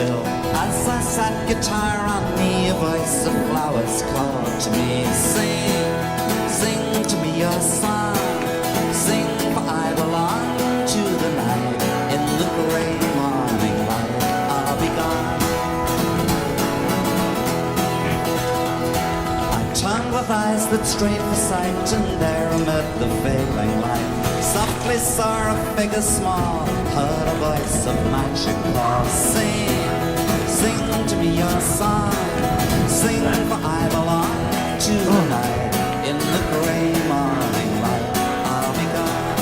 still. As I sat guitar on me, a voice of flowers called to me. Sing, sing to me your song. Sing, for I belong to the night. In the gray morning light, I'll be gone. I turned with eyes that strayed for sight, and there amid the failing light, softly saw a figure small, heard a voice of magic call. Sing, sing to me your song. Sing, for I belong to the night. In the gray morning light, I'll be gone.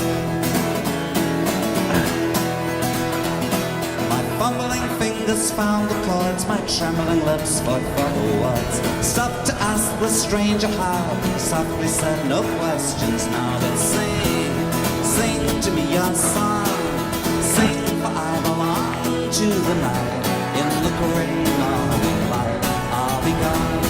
My fumbling fingers found the chords, my trembling lips fought for the words. Stopped to ask the stranger how, softly said no questions now, but sing, sing to me your song. Sing, for I belong to the night. In the gray morning light, I'll be gone.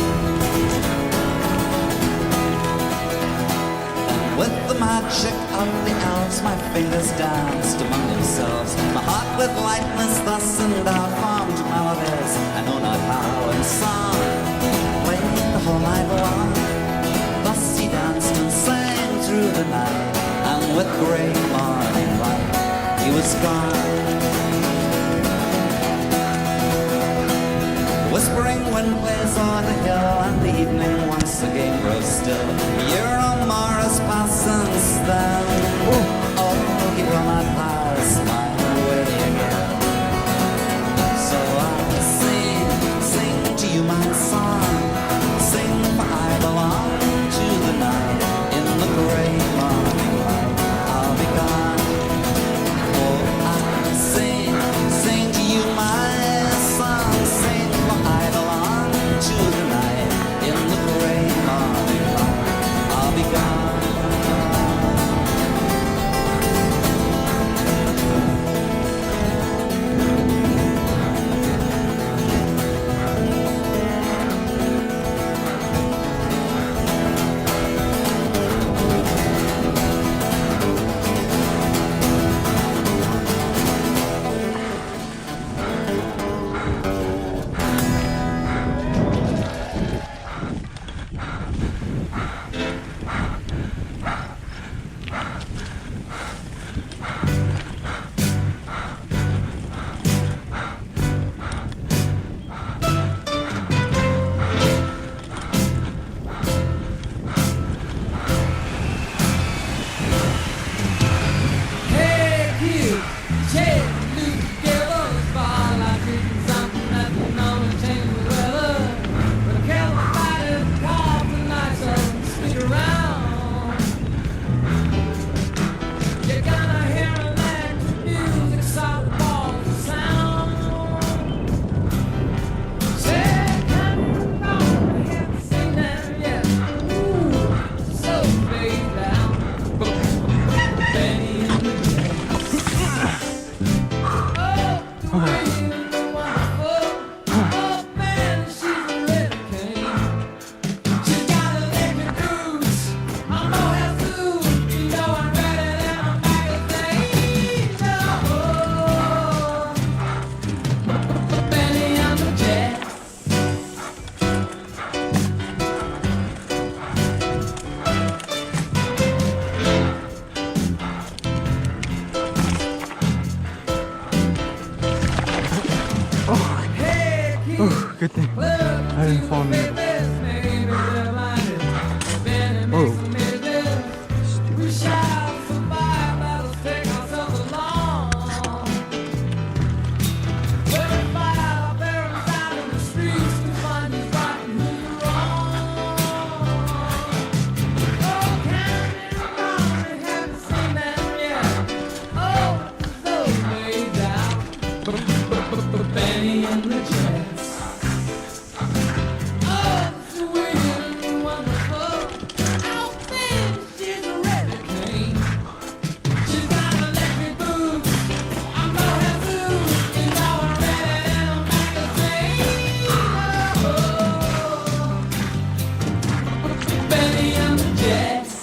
And with the magic of the elves, my fingers danced among themselves. My heart with lightness thus endowed formed melodies I know not how, and song played the whole night long. Thus he danced and sang through the night, and with gray morning light he was gone. Whispering wind plays o'er the hill, and the evening once again grows still. A year or more has passed since then. Oh, he will not pass my way again. So I'll sing to you my song. Sing, for I belong to the night. In the gray morning light, I'll be gone. Oh, I'll sing to you my song. Sing, for I belong to the night. In the gray morning light, I'll be gone. Good thing I didn't fall in the middle. Oh. Benny and the Jets. Oh, sweet and wonderful. Oh, man, she's a red queen. She's got electric boots. I'm gonna have to, you know, I'm ready and I'm magazine. Oh, Benny and the Jets.